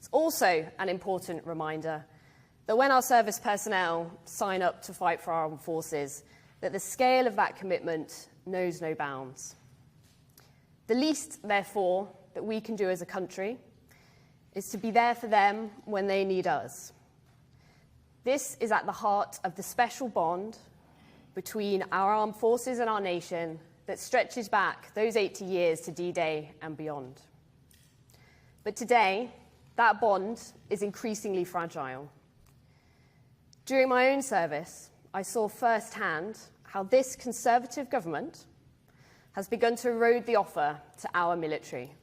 It's also an important reminder that when our service personnel sign up to fight for our armed forces, that the scale of that commitment knows no bounds. The least, therefore, that we can do as a country is to be there for them when they need us. This is at the heart of the special bond between our armed forces and our nation that stretches back those 80 years to D-Day and beyond. But today, that bond is increasingly fragile. During my own service, I saw firsthand how this Conservative government has begun to erode the offer to our military.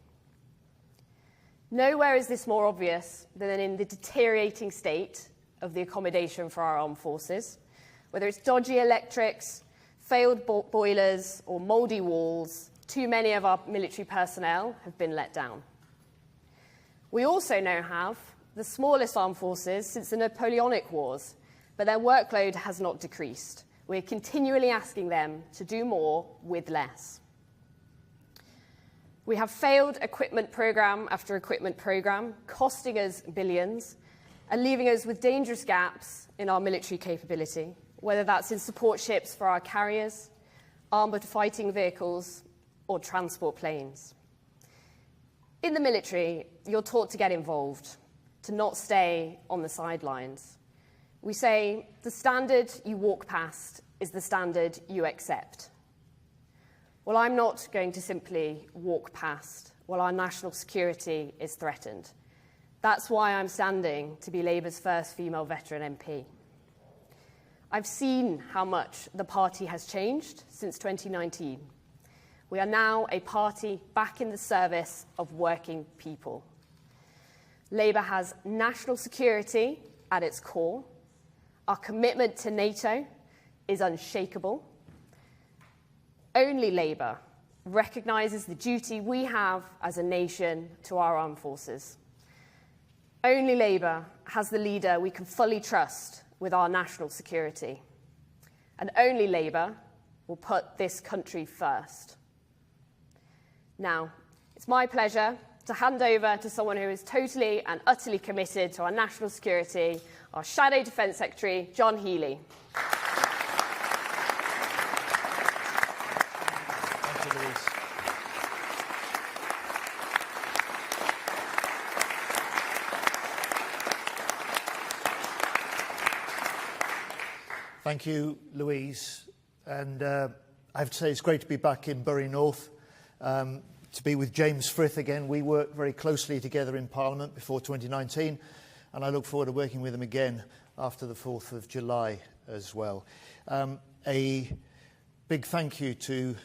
Nowhere is this more obvious than in the deteriorating state of the accommodation for our armed forces, whether it's dodgy electrics, failed boilers, or mouldy walls. Too many of our military personnel have been let down. We also now have the smallest armed forces since the Napoleonic Wars, but their workload has not decreased. We're continually asking them to do more with less. We have failed equipment programme after equipment programme, costing us billions and leaving us with dangerous gaps in our military capability, whether that's in support ships for our carriers, armoured fighting vehicles, or transport planes. In the military, you're taught to get involved, to not stay on the sidelines. We say the standard you walk past is the standard you accept. Well, I'm not going to simply walk past while our national security is threatened. That's why I'm standing to be Labour's first female veteran MP. I've seen how much the party has changed since 2019. We are now a party back in the service of working people. Labour has national security at its core. Our commitment to NATO is unshakable. Only Labour recognises the duty we have as a nation to our armed forces. Only Labour has the leader we can fully trust with our national security. And only Labour will put this country first. Now, it's my pleasure to hand over to someone who is totally and utterly committed to our national security, our Shadow Defence Secretary, John Healey. Thank you, Louise. Thank you, Louise. And I have to say it's great to be back in Bury North, to be with James Frith again. We worked very closely together in Parliament before 2019, and I look forward to working with him again after the 4th of July as well. A big thank you to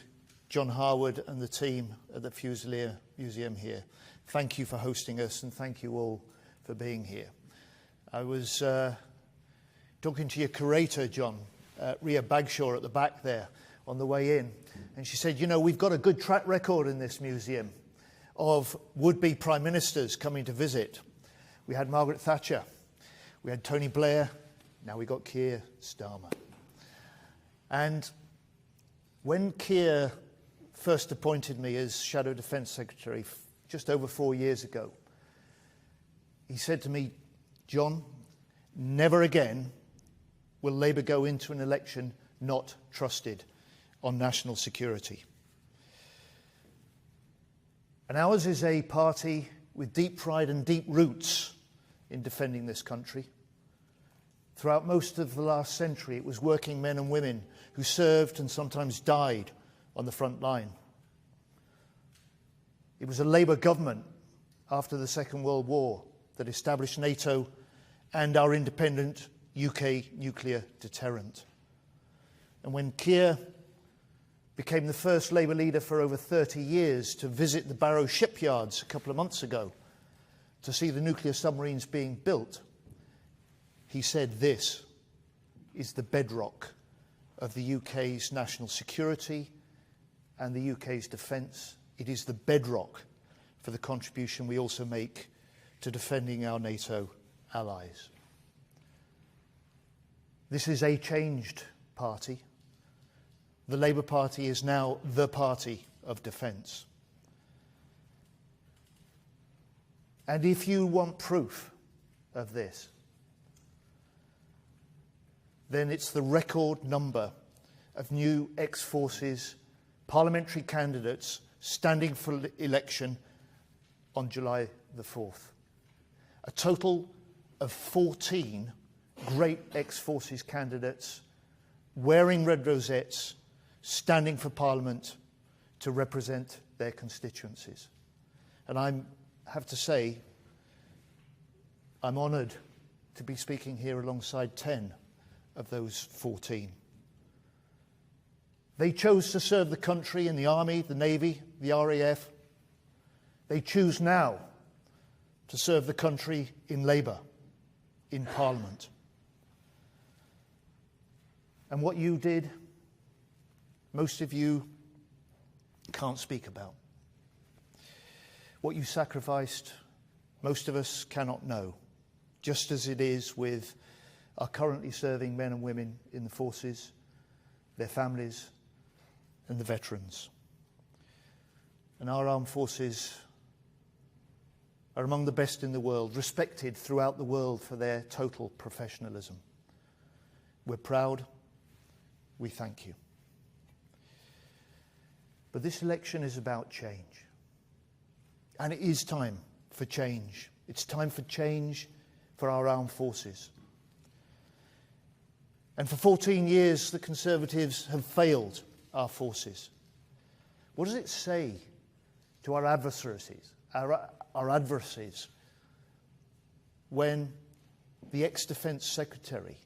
John Harwood and the team at the Fusilier Museum here. Thank you for hosting us, and thank you all for being here. I was talking to your curator, John, Ria Bagshaw at the back there, on the way in, and she said, you know, we've got a good track record in this museum of would-be prime ministers coming to visit. We had Margaret Thatcher, we had Tony Blair, now we got Keir Starmer. And when Keir first appointed me as Shadow Defence Secretary just over 4 years ago, he said to me, John, never again will Labour go into an election not trusted on national security. And ours is a party with deep pride and deep roots in defending this country. Throughout most of the last century, it was working men and women who served and sometimes died on the front line. It was a Labour government after the Second World War that established NATO and our independent UK nuclear deterrent. And when Keir became the first Labour leader for over 30 years to visit the Barrow shipyards a couple of months ago to see the nuclear submarines being built, he said this is the bedrock of the UK's national security and the UK's defence. It is the bedrock for the contribution we also make to defending our NATO allies. This is a changed party. The Labour Party is now the party of defence. And if you want proof of this, then it's the record number of new ex-forces parliamentary candidates standing for election on July the 4th. A total of 14 great ex-forces candidates wearing red rosettes, standing for Parliament to represent their constituencies. And I have to say, I'm honoured to be speaking here alongside 10 of those 14. They chose to serve the country in the Army, the Navy, the RAF. They choose now to serve the country in Labour, in Parliament. And what you did, most of you can't speak about. What you sacrificed, most of us cannot know, just as it is with our currently serving men and women in the forces, their families, and the veterans. And our armed forces are among the best in the world, respected throughout the world for their total professionalism. We're proud. We thank you. But this election is about change. And it is time for change. It's time for change for our armed forces. And for 14 years, the Conservatives have failed our forces. What does it say to our adversaries, when the ex-Defence Secretary,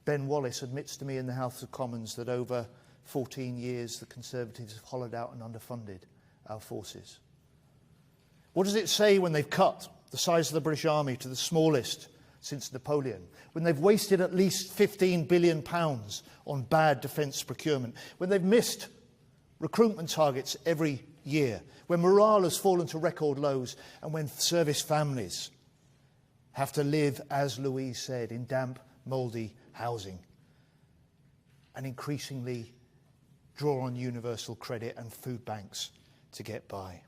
Ben Wallace, admits to me in the House of Commons that over 14 years the Conservatives have hollowed out and underfunded our forces? What does it say when they've cut the size of the British Army to the smallest since Napoleon, when they've wasted at least £15 billion on bad defence procurement, when they've missed recruitment targets every year, when morale has fallen to record lows, and when service families have to live, as Louise said, in damp, mouldy housing, and increasingly draw on universal credit and food banks to get by?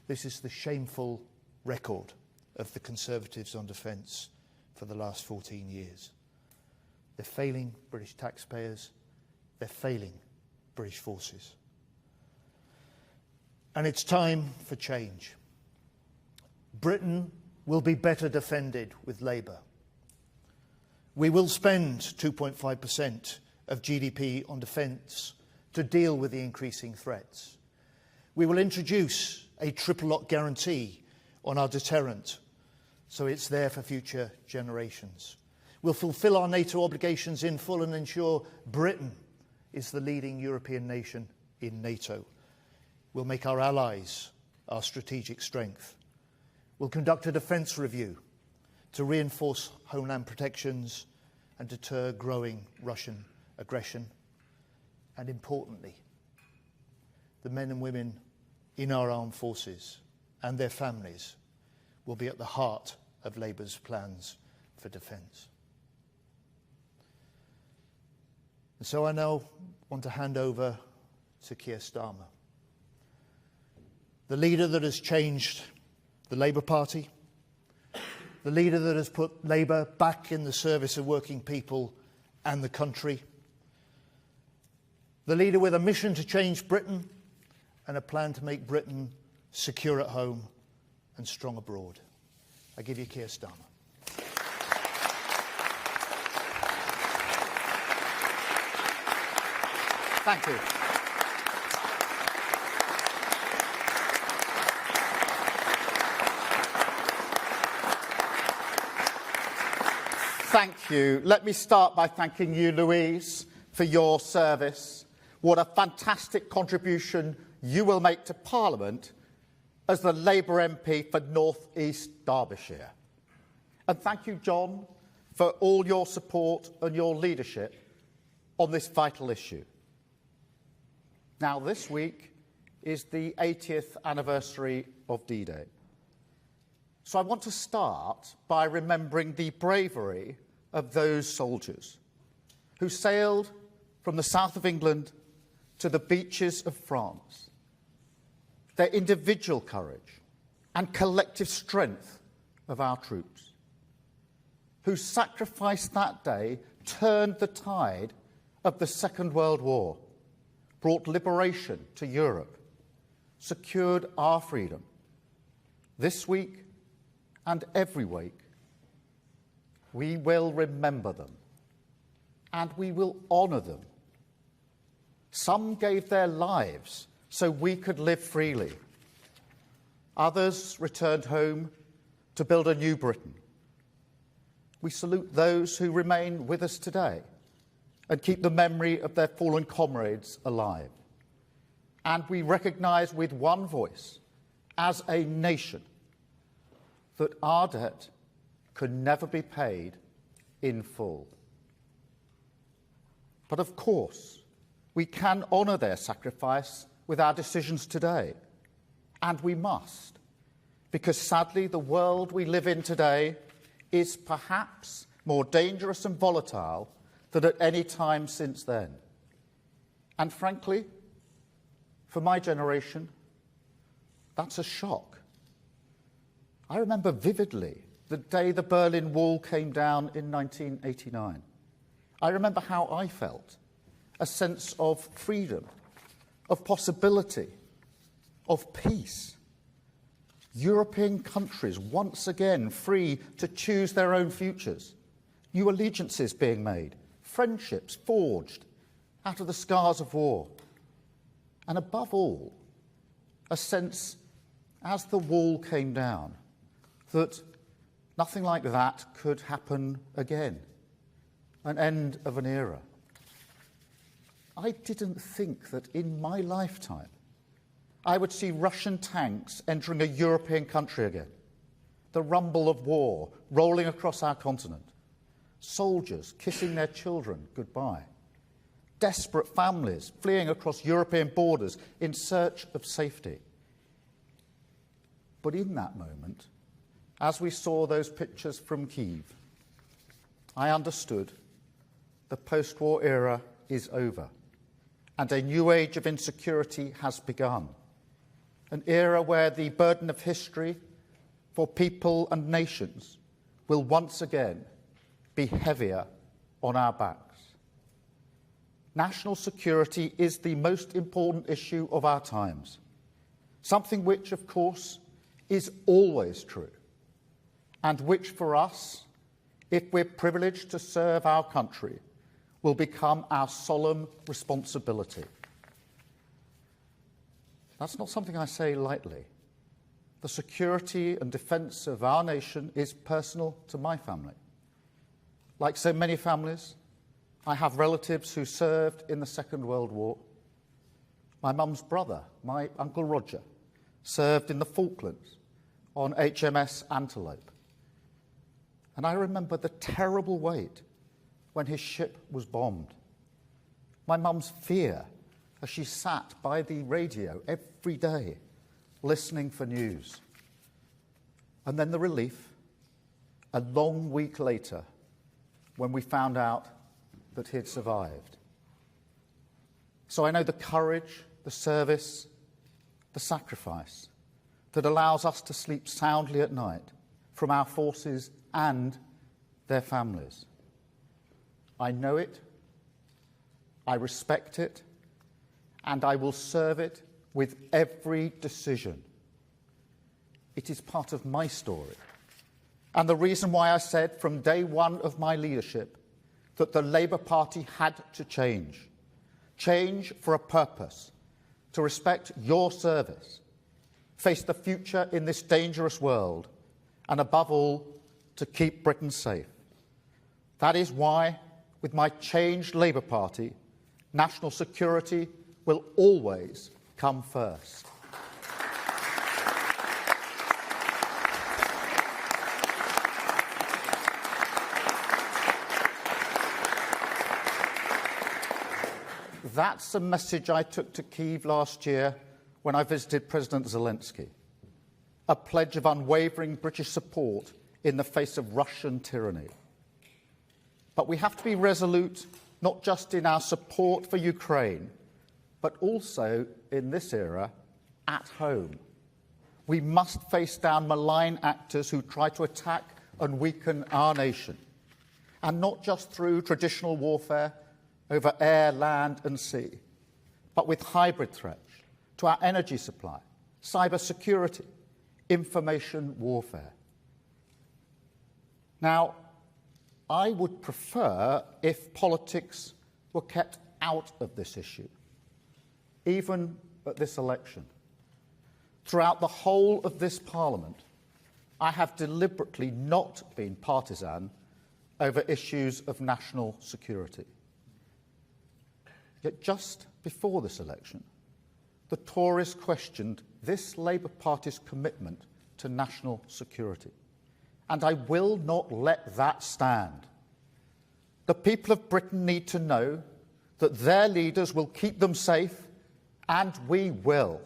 This is the shameful record of the Conservatives on defence for the last 14 years. They're failing British taxpayers. They're failing British forces. And it's time for change. Britain will be better defended with Labour. We will spend 2.5% of GDP on defence to deal with the increasing threats. We will introduce a triple lock guarantee on our deterrent, so it's there for future generations. We'll fulfil our NATO obligations in full and ensure Britain is the leading European nation in NATO. We'll make our allies our strategic strength. We'll conduct a defence review to reinforce homeland protections and deter growing Russian aggression. And importantly, the men and women in our armed forces and their families will be at the heart of Labour's plans for defence. And so I now want to hand over to Keir Starmer, the leader that has changed the Labour Party, the leader that has put Labour back in the service of working people and the country, the leader with a mission to change Britain and a plan to make Britain secure at home and strong abroad. I give you Keir Starmer. Thank you. Thank you. Let me start by thanking you, Louise, for your service. What a fantastic contribution you will make to Parliament as the Labour MP for North East Derbyshire. And thank you, John, for all your support and your leadership on this vital issue. Now, this week is the 80th anniversary of D-Day. So I want to start by remembering the bravery of those soldiers who sailed from the south of England to the beaches of France. Their individual courage and collective strength of our troops, whose sacrifice that day turned the tide of the Second World War, brought liberation to Europe, secured our freedom. This week and every week, we will remember them and we will honour them. Some gave their lives so we could live freely. Others returned home to build a new Britain. We salute those who remain with us today and keep the memory of their fallen comrades alive. And we recognise with one voice, as a nation, that our debt can never be paid in full. But of course, we can honour their sacrifice with our decisions today. And we must, because sadly the world we live in today is perhaps more dangerous and volatile than at any time since then. And frankly, for my generation, that's a shock. I remember vividly the day the Berlin Wall came down in 1989. I remember how I felt, a sense of freedom, of possibility, of peace. European countries once again free to choose their own futures, new allegiances being made, friendships forged out of the scars of war. And above all, a sense, as the wall came down, that nothing like that could happen again, an end of an era. I didn't think that in my lifetime I would see Russian tanks entering a European country again, the rumble of war rolling across our continent, soldiers kissing their children goodbye, desperate families fleeing across European borders in search of safety. But in that moment, as we saw those pictures from Kyiv, I understood the post-war era is over and a new age of insecurity has begun. An era where the burden of history for people and nations will once again be heavier on our backs. National security is the most important issue of our times, something which, of course, is always true, and which for us, if we're privileged to serve our country, will become our solemn responsibility. That's not something I say lightly. The security and defence of our nation is personal to my family. Like so many families, I have relatives who served in the Second World War. My mum's brother, my Uncle Roger, served in the Falklands on HMS Antelope. And I remember the terrible wait when his ship was bombed. My mum's fear as she sat by the radio every day listening for news. And then the relief, a long week later, when we found out that he'd survived. So I know the courage, the service, the sacrifice that allows us to sleep soundly at night from our forces and their families. I know it, I respect it, and I will serve it with every decision. It is part of my story, and the reason why I said from day one of my leadership that the Labour Party had to change. Change for a purpose, to respect your service, face the future in this dangerous world, and above all, to keep Britain safe. That is why, with my changed Labour Party, national security will always come first. That's a message I took to Kyiv last year when I visited President Zelensky. A pledge of unwavering British support in the face of Russian tyranny. But we have to be resolute, not just in our support for Ukraine, but also in this era, at home. We must face down malign actors who try to attack and weaken our nation, and not just through traditional warfare over air, land and sea, but with hybrid threats to our energy supply, cyber security, information warfare. Now, I would prefer if politics were kept out of this issue, even at this election. Throughout the whole of this Parliament, I have deliberately not been partisan over issues of national security. Yet just before this election, the Tories questioned this Labour Party's commitment to national security. And I will not let that stand. The people of Britain need to know that their leaders will keep them safe, and we will.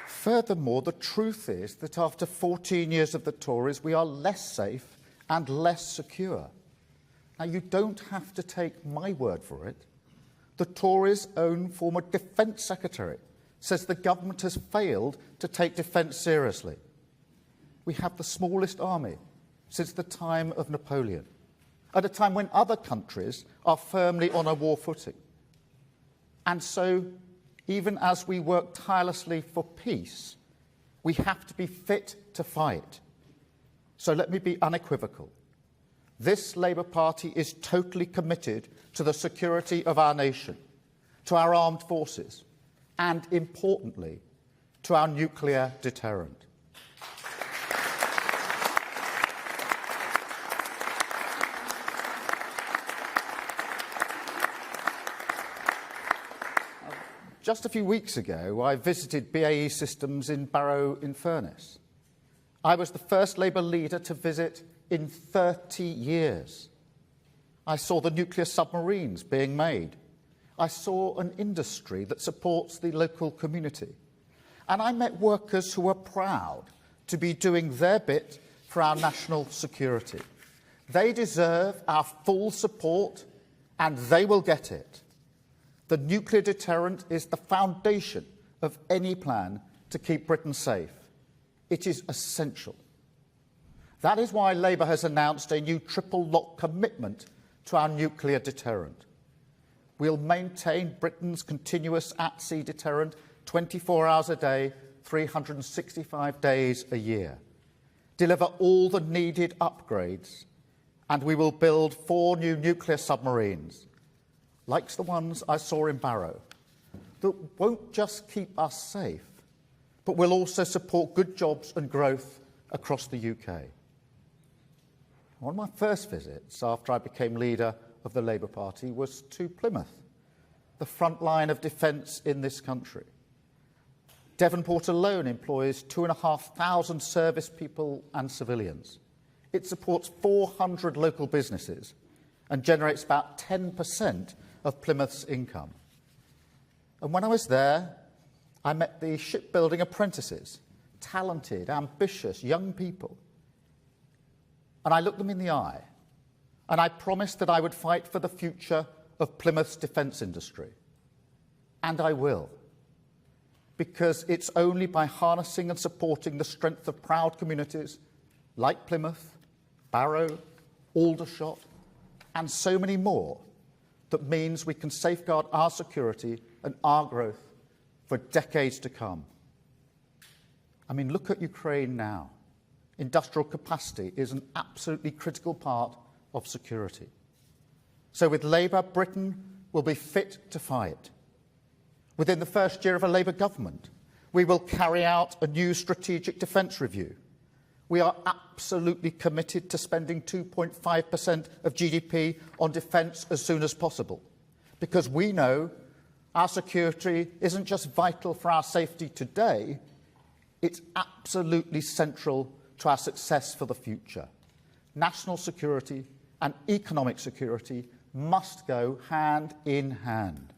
Furthermore, the truth is that after 14 years of the Tories, we are less safe and less secure. Now, you don't have to take my word for it. The Tories' own former Defence Secretary says the government has failed to take defence seriously. We have the smallest army since the time of Napoleon, at a time when other countries are firmly on a war footing. And so, even as we work tirelessly for peace, we have to be fit to fight. So let me be unequivocal. This Labour Party is totally committed to the security of our nation, to our armed forces, and, importantly, to our nuclear deterrent. Just a few weeks ago, I visited BAE Systems in Barrow-in-Furness. I was the first Labour leader to visit in 30 years. I saw the nuclear submarines being made. I saw an industry that supports the local community. And I met workers who are proud to be doing their bit for our national security. They deserve our full support, and they will get it. The nuclear deterrent is the foundation of any plan to keep Britain safe. It is essential. That is why Labour has announced a new triple lock commitment to our nuclear deterrent. We'll maintain Britain's continuous at-sea deterrent 24 hours a day, 365 days a year, deliver all the needed upgrades, and we will build 4 new nuclear submarines, like the ones I saw in Barrow, that won't just keep us safe, but will also support good jobs and growth across the UK. One of my first visits after I became leader of the Labour Party was to Plymouth, the front line of defence in this country. Devonport alone employs 2,500 service people and civilians. It supports 400 local businesses and generates about 10% of Plymouth's income. And when I was there, I met the shipbuilding apprentices, talented, ambitious young people. And I looked them in the eye, and I promised that I would fight for the future of Plymouth's defence industry. And I will. Because it's only by harnessing and supporting the strength of proud communities like Plymouth, Barrow, Aldershot, and so many more that means we can safeguard our security and our growth for decades to come. I mean, look at Ukraine now. Industrial capacity is an absolutely critical part of security. So with Labour, Britain will be fit to fight. Within the first year of a Labour government, we will carry out a new strategic defence review. We are absolutely committed to spending 2.5% of GDP on defence as soon as possible, because we know our security isn't just vital for our safety today, it's absolutely central to our success for the future. National security and economic security must go hand in hand.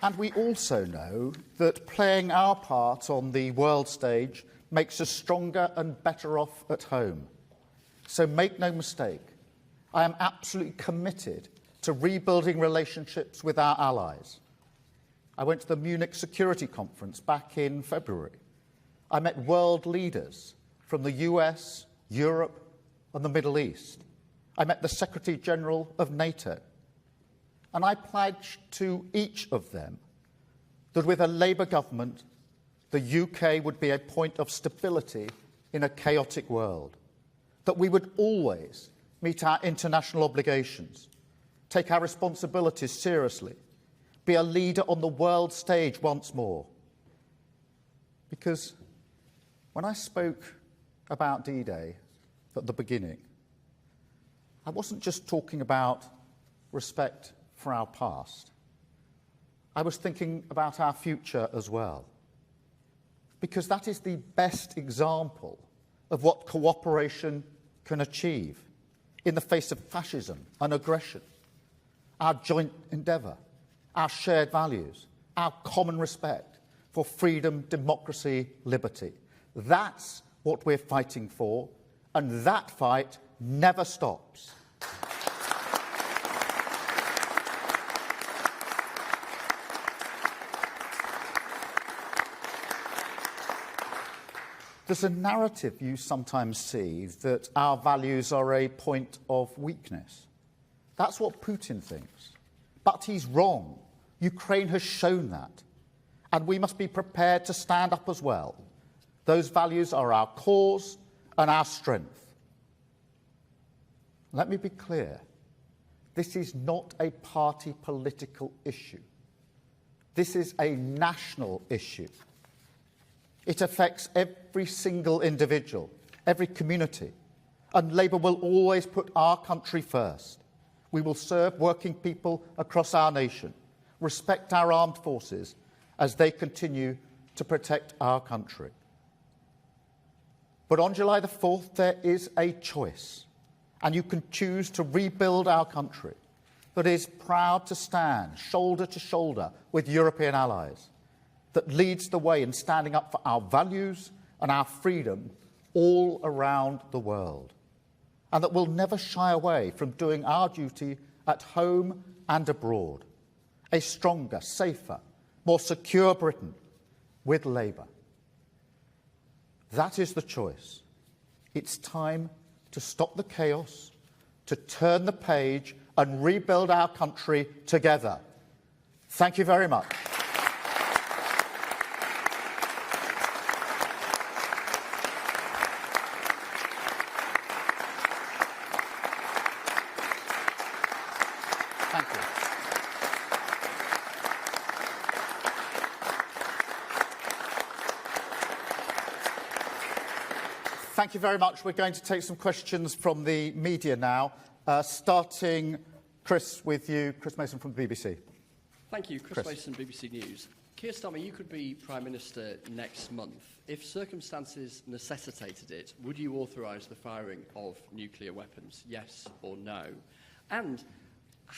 And we also know that playing our part on the world stage makes us stronger and better off at home. So make no mistake, I am absolutely committed to rebuilding relationships with our allies. I went to the Munich Security Conference back in February. I met world leaders from the US, Europe, and the Middle East. I met the Secretary General of NATO. And I pledged to each of them that with a Labour government, the UK would be a point of stability in a chaotic world, that we would always meet our international obligations, take our responsibilities seriously, be a leader on the world stage once more. Because when I spoke about D-Day at the beginning, I wasn't just talking about respect for our past. I was thinking about our future as well. Because that is the best example of what cooperation can achieve in the face of fascism and aggression. Our joint endeavour, our shared values, our common respect for freedom, democracy, liberty. That's what we're fighting for, and that fight never stops. There's a narrative you sometimes see that our values are a point of weakness. That's what Putin thinks. But he's wrong. Ukraine has shown that. And we must be prepared to stand up as well. Those values are our cause and our strength. Let me be clear. This is not a party political issue. This is a national issue. It affects every single individual, every community. And Labour will always put our country first. We will serve working people across our nation, respect our armed forces as they continue to protect our country. But on July the 4th, there is a choice. And you can choose to rebuild our country that is proud to stand shoulder to shoulder with European allies, that leads the way in standing up for our values and our freedom all around the world, and that will never shy away from doing our duty at home and abroad. A stronger, safer, more secure Britain with Labour. That is the choice. It's time to stop the chaos, to turn the page and rebuild our country together. Thank you very much. Thank you. Thank you very much. We're going to take some questions from the media now, starting, Chris, with you. Chris Mason from the BBC. Thank you. Chris Mason, BBC News. Keir Starmer, you could be Prime Minister next month. If circumstances necessitated it, would you authorise the firing of nuclear weapons, yes or no? And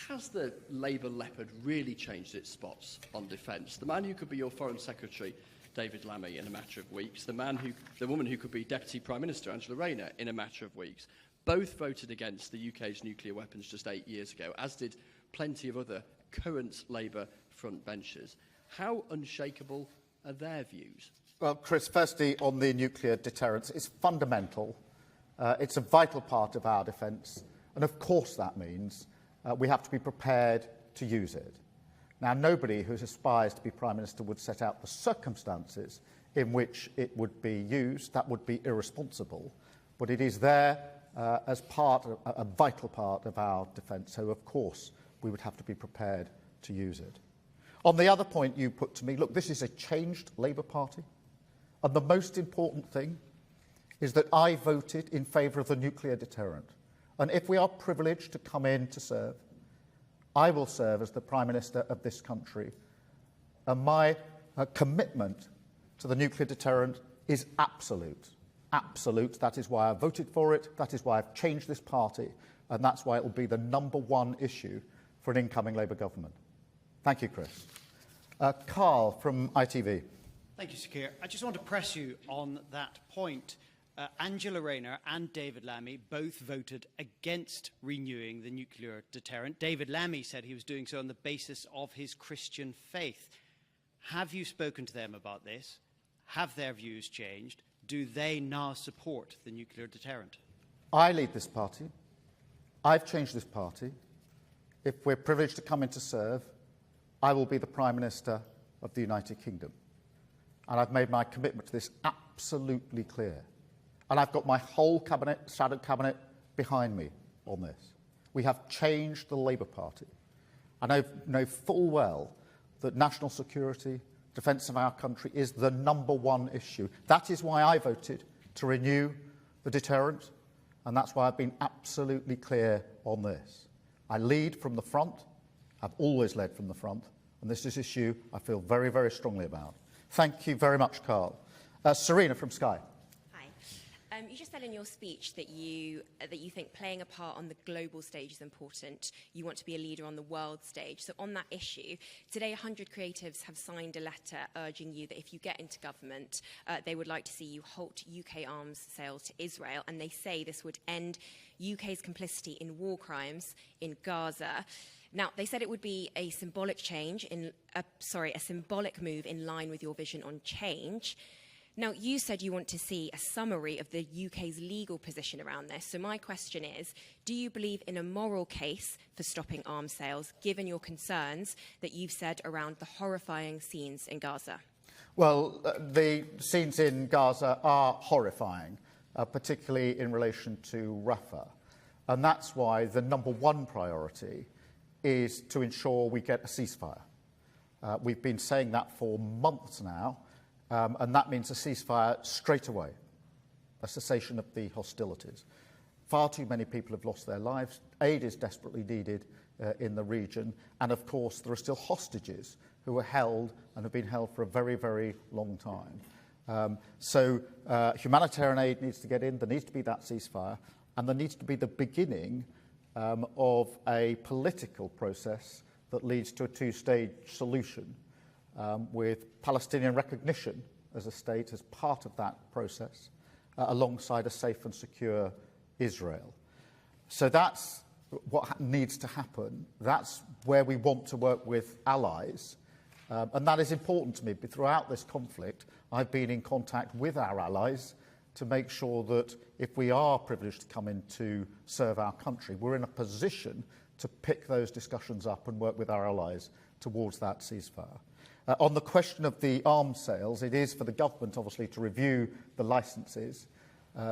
has the Labour leopard really changed its spots on defence? The man who could be your Foreign Secretary, David Lammy, in a matter of weeks, the woman who could be Deputy Prime Minister, Angela Rayner, in a matter of weeks, both voted against the UK's nuclear weapons just 8 years ago, as did plenty of other current Labour frontbenchers. How unshakable are their views? Well, Chris, firstly, on the nuclear deterrence, it's fundamental. It's a vital part of our defence. And of course that means we have to be prepared to use it. Now, nobody who aspires to be Prime Minister would set out the circumstances in which it would be used. That would be irresponsible. But it is there as a vital part of our defence. So, of course, we would have to be prepared to use it. On the other point you put to me, look, this is a changed Labour Party. And the most important thing is that I voted in favour of the nuclear deterrent. And if we are privileged to come in to serve, I will serve as the Prime Minister of this country. And my commitment to the nuclear deterrent is absolute. Absolute. That is why I voted for it. That is why I've changed this party. And that's why it will be the #1 issue for an incoming Labour government. Thank you, Chris. Carl from ITV. Thank you, Sir Keir. I just want to press you on that point. Angela Rayner and David Lammy both voted against renewing the nuclear deterrent. David Lammy said he was doing so on the basis of his Christian faith. Have you spoken to them about this? Have their views changed? Do they now support the nuclear deterrent? I lead this party. I've changed this party. If we're privileged to come in to serve, I will be the Prime Minister of the United Kingdom. And I've made my commitment to this absolutely clear. And I've got my whole cabinet, shadow cabinet, behind me on this. We have changed the Labour Party. And I know full well that national security, defence of our country is the #1 issue. That is why I voted to renew the deterrent, and that's why I've been absolutely clear on this. I lead from the front. I've always led from the front, and this is an issue I feel very, very strongly about. Thank you very much, Carl. Serena from Sky. You just said in your speech that you think playing a part on the global stage is important. You want to be a leader on the world stage. So on that issue, today 100 creatives have signed a letter urging you that if you get into government, they would like to see you halt UK arms sales to Israel. And they say this would end UK's complicity in war crimes in Gaza. Now, they said it would be a symbolic a symbolic move in line with your vision on change. Now, you said you want to see a summary of the UK's legal position around this. So my question is, do you believe in a moral case for stopping arms sales, given your concerns that you've said around the horrifying scenes in Gaza? Well, the scenes in Gaza are horrifying, particularly in relation to Rafah. And that's why the #1 priority is to ensure we get a ceasefire. We've been saying that for months now. And that means a ceasefire straight away, a cessation of the hostilities. Far too many people have lost their lives. Aid is desperately needed in the region. And, of course, there are still hostages who are held and have been held for a very, very long time. So humanitarian aid needs to get in. There needs to be that ceasefire. And there needs to be the beginning of a political process that leads to a two-stage solution. With Palestinian recognition as a state as part of that process, alongside a safe and secure Israel. So that's what needs to happen. That's where we want to work with allies. And that is important to me. But throughout this conflict, I've been in contact with our allies to make sure that if we are privileged to come in to serve our country, we're in a position to pick those discussions up and work with our allies towards that ceasefire. On the question of the arms sales, it is for the government, obviously, to review the licences.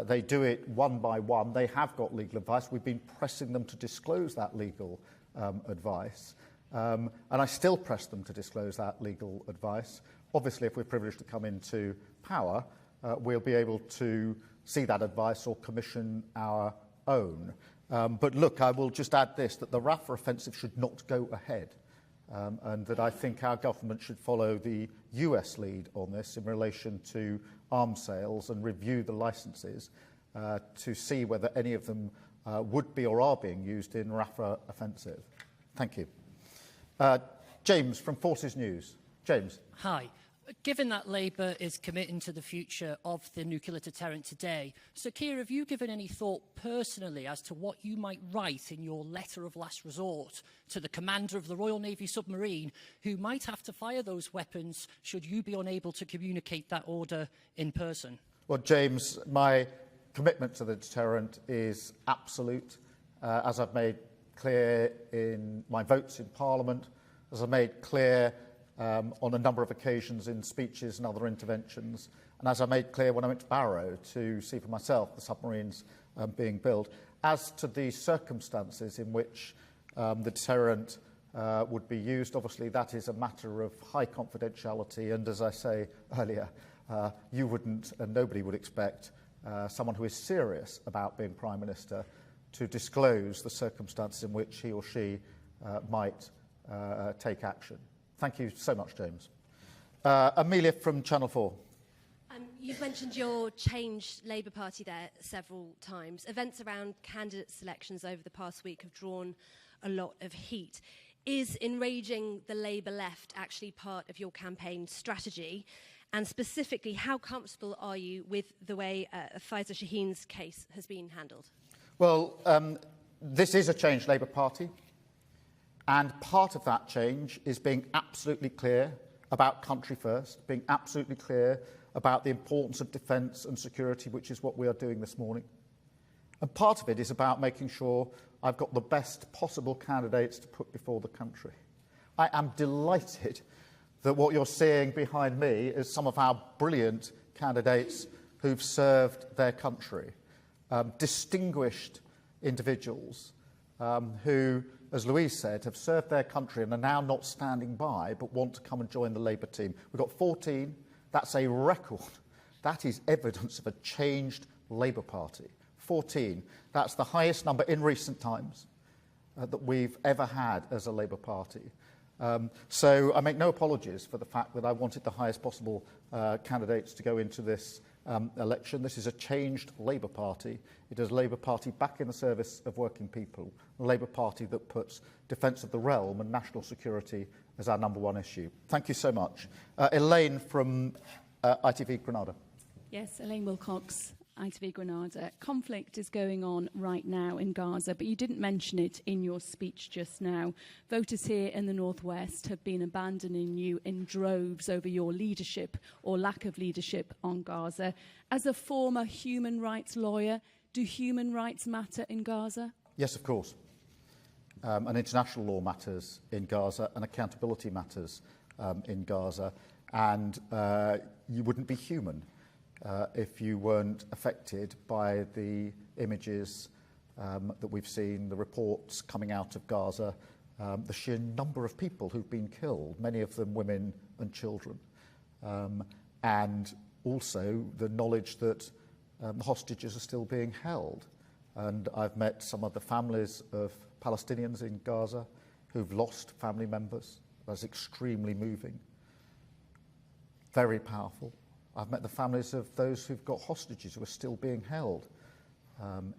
They do it one by one. They have got legal advice. We've been pressing them to disclose that legal advice. And I still press them to disclose that legal advice. Obviously, if we're privileged to come into power, we'll be able to see that advice or commission our own. But look, I will just add this, that the Rafah offensive should not go ahead. And that I think our government should follow the US lead on this in relation to arms sales and review the licences to see whether any of them would be or are being used in Rafah offensive. Thank you. James from Forces News. James. Hi. Given that Labour is committing to the future of the nuclear deterrent today, Sir Keir, have you given any thought personally as to what you might write in your letter of last resort to the commander of the Royal Navy submarine who might have to fire those weapons should you be unable to communicate that order in person? Well, James, my commitment to the deterrent is absolute. As I've made clear in my votes in Parliament, as I've made clear on a number of occasions in speeches and other interventions. And as I made clear when I went to Barrow to see for myself the submarines being built, as to the circumstances in which the deterrent would be used, obviously that is a matter of high confidentiality. And as I say earlier, you wouldn't and nobody would expect someone who is serious about being Prime Minister to disclose the circumstances in which he or she might take action. Thank you so much, James. Amelia from Channel 4. You've mentioned your changed Labour Party there several times. Events around candidate selections over the past week have drawn a lot of heat. Is enraging the Labour left actually part of your campaign strategy? And specifically, how comfortable are you with the way Faiza Shaheen's case has been handled? Well, this is a changed Labour Party, and part of that change is being absolutely clear about country first, being absolutely clear about the importance of defence and security, which is what we are doing this morning. And part of it is about making sure I've got the best possible candidates to put before the country. I am delighted that what you're seeing behind me is some of our brilliant candidates who've served their country, distinguished individuals who, as Louise said, have served their country and are now not standing by but want to come and join the Labour team. We've got 14. That's a record. That is evidence of a changed Labour Party. 14. That's the highest number in recent times that we've ever had as a Labour Party. So I make no apologies for the fact that I wanted the highest possible candidates to go into this election. This is a changed Labour Party. It is a Labour Party back in the service of working people, a Labour Party that puts defence of the realm and national security as our number one issue. Thank you so much. Elaine from ITV Granada. Yes, Elaine Wilcox, ITV Granada. Conflict is going on right now in Gaza, but you didn't mention it in your speech just now. Voters here in the northwest have been abandoning you in droves over your leadership or lack of leadership on Gaza. As a former human rights lawyer, do human rights matter in Gaza? Yes, of course. And international law matters in Gaza, and accountability matters in Gaza. And you wouldn't be human if you weren't affected by the images that we've seen, the reports coming out of Gaza, the sheer number of people who've been killed, many of them women and children, and also the knowledge that the hostages are still being held. And I've met some of the families of Palestinians in Gaza who've lost family members. That's extremely moving, very powerful. I've met the families of those who've got hostages who are still being held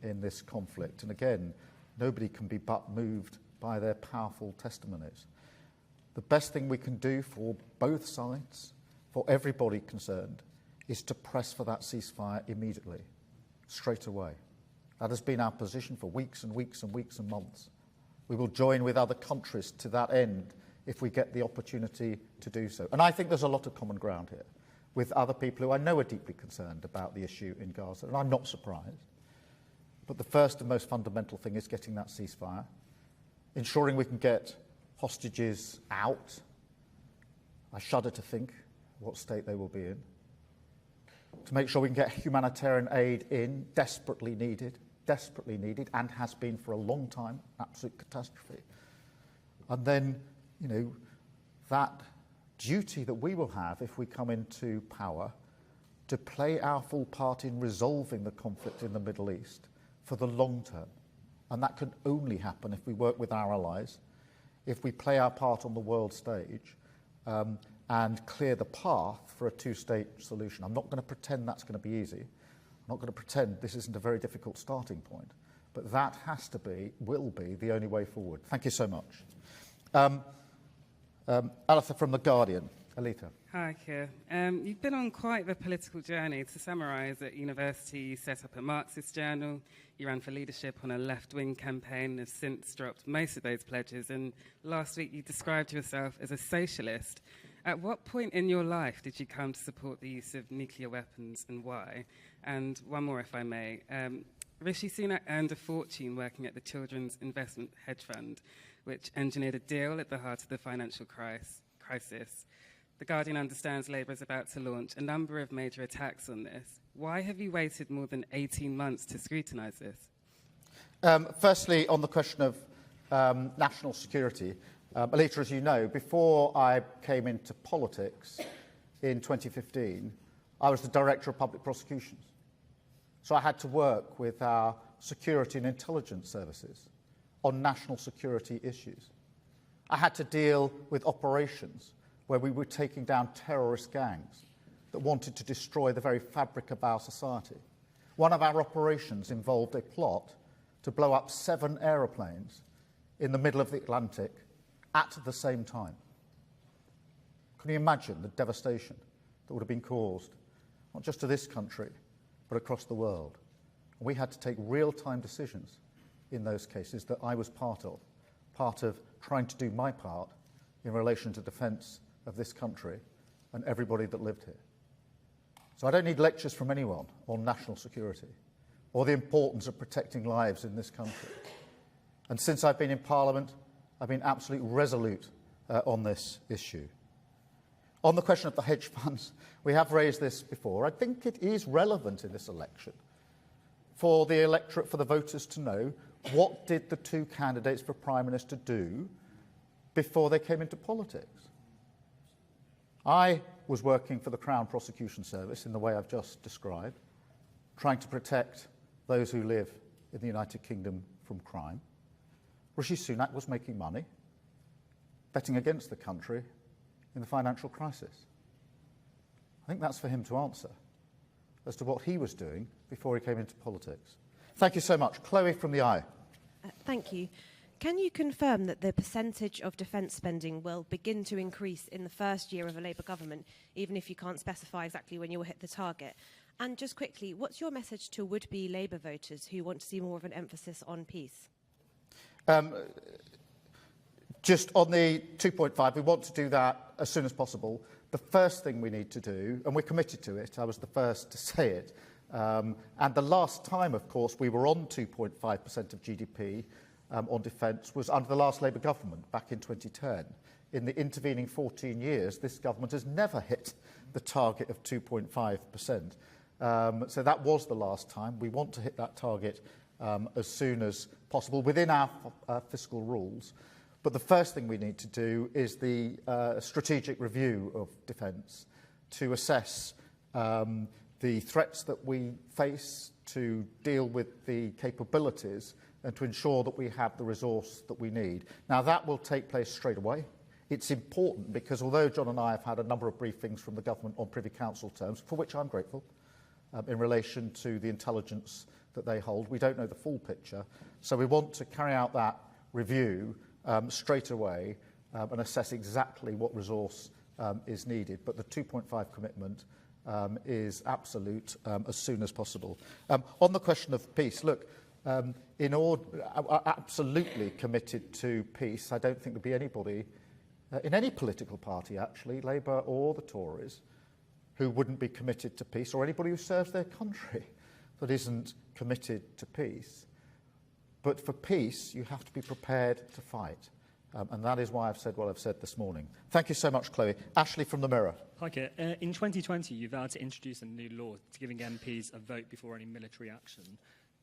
in this conflict. And again, nobody can be but moved by their powerful testimonies. The best thing we can do for both sides, for everybody concerned, is to press for that ceasefire immediately, straight away. That has been our position for weeks and weeks and weeks and months. We will join with other countries to that end if we get the opportunity to do so. And I think there's a lot of common ground here with other people who I know are deeply concerned about the issue in Gaza, and I'm not surprised. But the first and most fundamental thing is getting that ceasefire, ensuring we can get hostages out. I shudder to think what state they will be in. To make sure we can get humanitarian aid in, desperately needed, and has been for a long time, absolute catastrophe. And then, you know, that duty that we will have if we come into power to play our full part in resolving the conflict in the Middle East for the long term. And that can only happen if we work with our allies, if we play our part on the world stage, and clear the path for a two-state solution. I'm not going to pretend that's going to be easy. I'm not going to pretend this isn't a very difficult starting point. But that has to be, will be, the only way forward. Thank you so much. Aletha from The Guardian. Alita. Hi, Keir. You've been on quite the political journey. To summarise, at university you set up a Marxist journal, you ran for leadership on a left-wing campaign, have since dropped most of those pledges, and last week you described yourself as a socialist. At what point in your life did you come to support the use of nuclear weapons, and why? And one more, if I may. Rishi Sunak earned a fortune working at the Children's Investment Hedge Fund, which engineered a deal at the heart of the financial crisis. The Guardian understands Labour is about to launch a number of major attacks on this. Why have you waited more than 18 months to scrutinise this? Firstly, on the question of national security, Alita, as you know, before I came into politics in 2015, I was the Director of Public Prosecutions. So I had to work with our security and intelligence services on national security issues. I had to deal with operations where we were taking down terrorist gangs that wanted to destroy the very fabric of our society. One of our operations involved a plot to blow up 7 aeroplanes in the middle of the Atlantic at the same time. Can you imagine the devastation that would have been caused, not just to this country, but across the world? We had to take real-time decisions in those cases that I was part of trying to do my part in relation to defence of this country and everybody that lived here. So I don't need lectures from anyone on national security or the importance of protecting lives in this country. And since I've been in Parliament, I've been absolutely resolute on this issue. On the question of the hedge funds, we have raised this before. I think it is relevant in this election for the electorate, for the voters to know what did the two candidates for Prime Minister do before they came into politics. I was working for the Crown Prosecution Service in the way I've just described, trying to protect those who live in the United Kingdom from crime. Rishi Sunak was making money, betting against the country in the financial crisis. I think that's for him to answer as to what he was doing before he came into politics. Thank you so much. Chloe from the Eye. Thank you. Can you confirm that the percentage of defence spending will begin to increase in the first year of a Labour government, even if you can't specify exactly when you will hit the target? And just quickly, what's your message to would-be Labour voters who want to see more of an emphasis on peace? Just on the 2.5, we want to do that as soon as possible. The first thing we need to do, and we're committed to it, I was the first to say it, and the last time, of course, we were on 2.5% of GDP on defence was under the last Labour government back in 2010. In the intervening 14 years, this government has never hit the target of 2.5%. So that was the last time. We want to hit that target as soon as possible within our fiscal rules. But the first thing we need to do is the strategic review of defence to assess the threats that we face, to deal with the capabilities and to ensure that we have the resource that we need. Now, that will take place straight away. It's important because although John and I have had a number of briefings from the government on Privy Council terms, for which I'm grateful, in relation to the intelligence that they hold, we don't know the full picture. So we want to carry out that review straight away and assess exactly what resource is needed. But the 2.5 commitment is absolute as soon as possible. On the question of peace, look, absolutely committed to peace. I don't think there'll be anybody in any political party, actually, Labour or the Tories, who wouldn't be committed to peace, or anybody who serves their country that isn't committed to peace. But for peace, you have to be prepared to fight. And that is why I've said what I've said this morning. Thank you so much, Chloe. Ashley from the Mirror. Hi, Keir. In 2020, you vowed to introduce a new law to giving MPs a vote before any military action.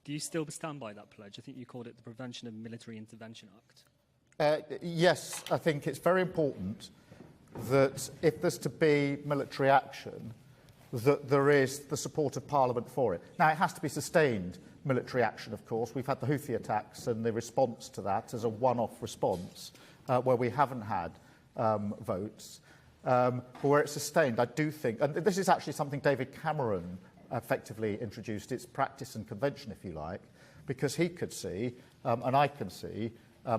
Do you still stand by that pledge? I think you called it the Prevention of Military Intervention Act. Yes, I think it's very important that if there's to be military action, that there is the support of Parliament for it. Now, it has to be sustained military action, of course. We've had the Houthi attacks and the response to that as a one-off response where we haven't had votes. But where it's sustained, I do think, and this is actually something David Cameron effectively introduced, its practice and convention, if you like, because he could see, and I can see,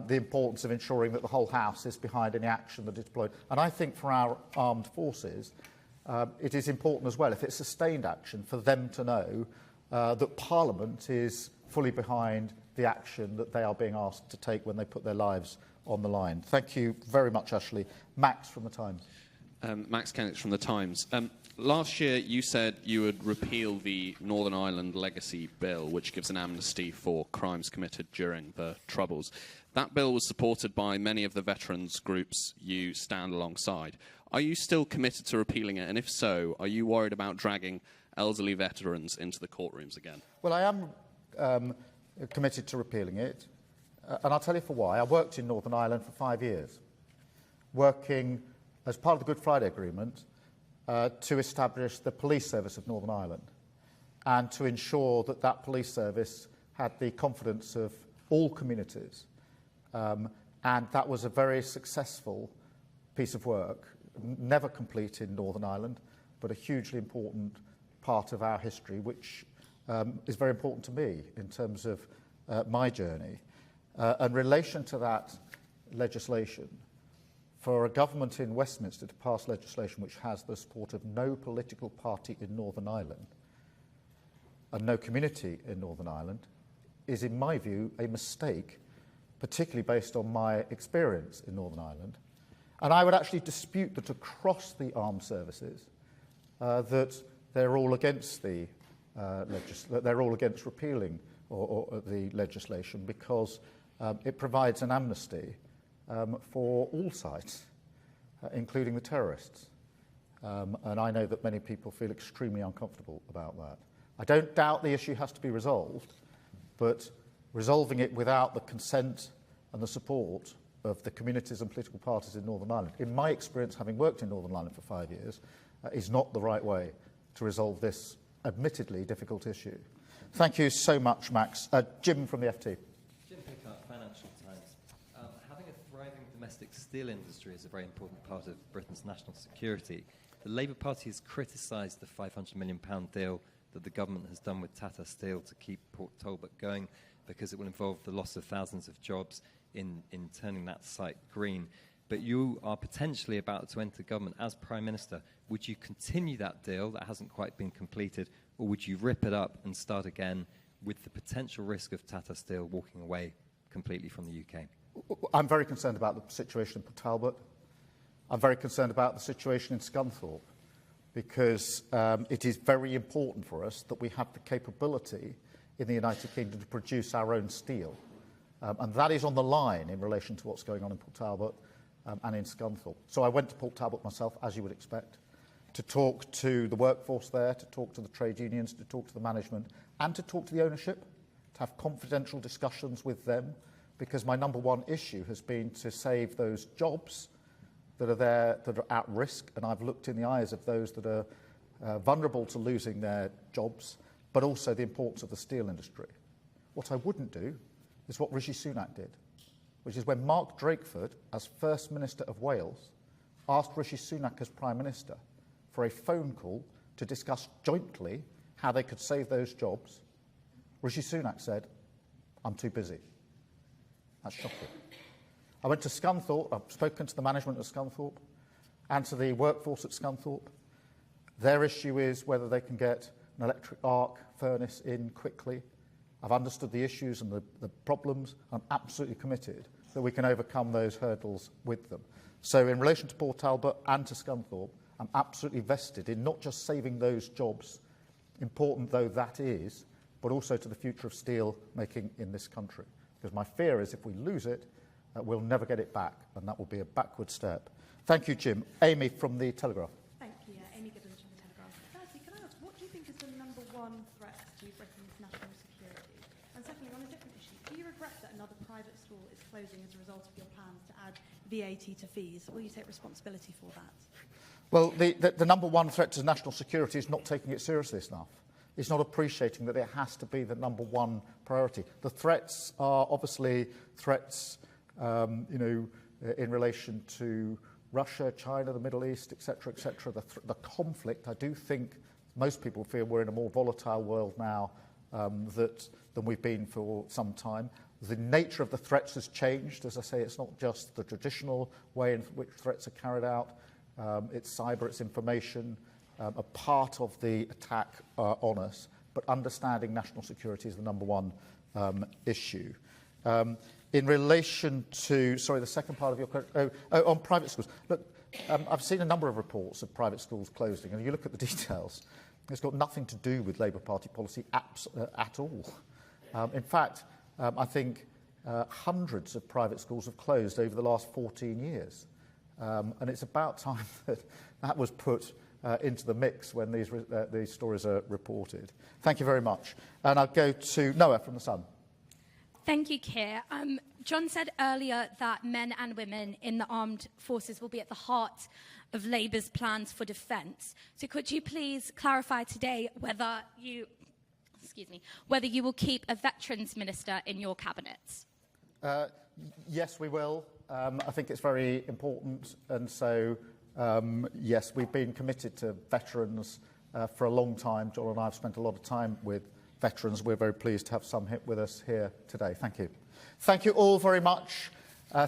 the importance of ensuring that the whole House is behind any action that is deployed. And I think for our armed forces, it is important as well, if it's sustained action, for them to know that Parliament is fully behind the action that they are being asked to take when they put their lives on the line. Thank you very much, Ashley. Max from The Times. Max Kennett from The Times. Last year, you said you would repeal the Northern Ireland Legacy Bill, which gives an amnesty for crimes committed during the Troubles. That bill was supported by many of the veterans groups you stand alongside. Are you still committed to repealing it? And if so, are you worried about dragging elderly veterans into the courtrooms again? Well, I am committed to repealing it, and I'll tell you for why. I worked in Northern Ireland for 5 years, working as part of the Good Friday Agreement to establish the police service of Northern Ireland and to ensure that that police service had the confidence of all communities. And that was a very successful piece of work, never complete in Northern Ireland, but a hugely important part of our history, which is very important to me in terms of my journey. In relation to that legislation, for a government in Westminster to pass legislation which has the support of no political party in Northern Ireland and no community in Northern Ireland is, in my view, a mistake, particularly based on my experience in Northern Ireland. And I would actually dispute that across the armed services that they're all against the they're all against repealing or the legislation, because it provides an amnesty for all sides, including the terrorists. And I know that many people feel extremely uncomfortable about that. I don't doubt the issue has to be resolved, but resolving it without the consent and the support of the communities and political parties in Northern Ireland, in my experience, having worked in Northern Ireland for 5 years, is not the right way to resolve this admittedly difficult issue. Thank you so much, Max. Jim from the FT. Jim Pickard, Financial Times. Having a thriving domestic steel industry is a very important part of Britain's national security. The Labour Party has criticised the £500 million deal that the government has done with Tata Steel to keep Port Talbot going, because it will involve the loss of thousands of jobs in turning that site green. But you are potentially about to enter government as Prime Minister. Would you continue that deal that hasn't quite been completed, or would you rip it up and start again with the potential risk of Tata Steel walking away completely from the UK? I'm very concerned about the situation in Port Talbot. I'm very concerned about the situation in Scunthorpe, because it is very important for us that we have the capability in the United Kingdom to produce our own steel. And that is on the line in relation to what's going on in Port Talbot and in Scunthorpe. So I went to Port Talbot myself, as you would expect, to talk to the workforce there, to talk to the trade unions, to talk to the management, and to talk to the ownership, to have confidential discussions with them, because my number one issue has been to save those jobs that are there, that are at risk, and I've looked in the eyes of those that are vulnerable to losing their jobs, but also the importance of the steel industry. What I wouldn't do is what Rishi Sunak did, which is when Mark Drakeford, as First Minister of Wales, asked Rishi Sunak as Prime Minister for a phone call to discuss jointly how they could save those jobs. Rishi Sunak said, "I'm too busy." That's shocking. I went to Scunthorpe. I've spoken to the management of Scunthorpe and to the workforce at Scunthorpe. Their issue is whether they can get an electric arc furnace in quickly. I've understood the issues and the problems. I'm absolutely committed that we can overcome those hurdles with them. So in relation to Port Talbot and to Scunthorpe, I'm absolutely vested in not just saving those jobs, important though that is, but also to the future of steel making in this country. Because my fear is if we lose it, we'll never get it back, and that will be a backward step. Thank you, Jim. Amy from The Telegraph. Thank you. Amy Gibbons from The Telegraph. Firstly, can I ask, what do you think is the number one threat to Britain's national security? And secondly, on a different issue, do you regret that another private school is closing as a result of your plans to add VAT to fees? Will you take responsibility for that? Well, the number one threat to national security is not taking it seriously enough. It's not appreciating that it has to be the number one priority. The threats are obviously threats, in relation to Russia, China, the Middle East, etc., etc. The conflict, I do think most people feel we're in a more volatile world now than we've been for some time. The nature of the threats has changed. As I say, it's not just the traditional way in which threats are carried out. It's cyber, it's information, a part of the attack on us. But understanding national security is the number one issue. In relation to, sorry, the second part of your question, on private schools. Look, I've seen a number of reports of private schools closing, and you look at the details, it's got nothing to do with Labour Party policy at all. In fact, I think hundreds of private schools have closed over the last 14 years. And it's about time that was put into the mix when these stories are reported. Thank you very much. And I'll go to Noah from The Sun. Thank you, Keir. John said earlier that men and women in the armed forces will be at the heart of Labour's plans for defence. So could you please clarify today whether you will keep a veterans minister in your cabinet? Yes, we will. I think it's very important, and so yes, we've been committed to veterans for a long time. John and I have spent a lot of time with veterans. We're very pleased to have some with us here today. Thank you. Thank you all very much.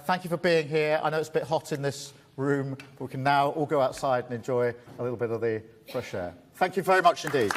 Thank you for being here. I know it's a bit hot in this room. We can now all go outside and enjoy a little bit of the fresh air. Thank you very much indeed.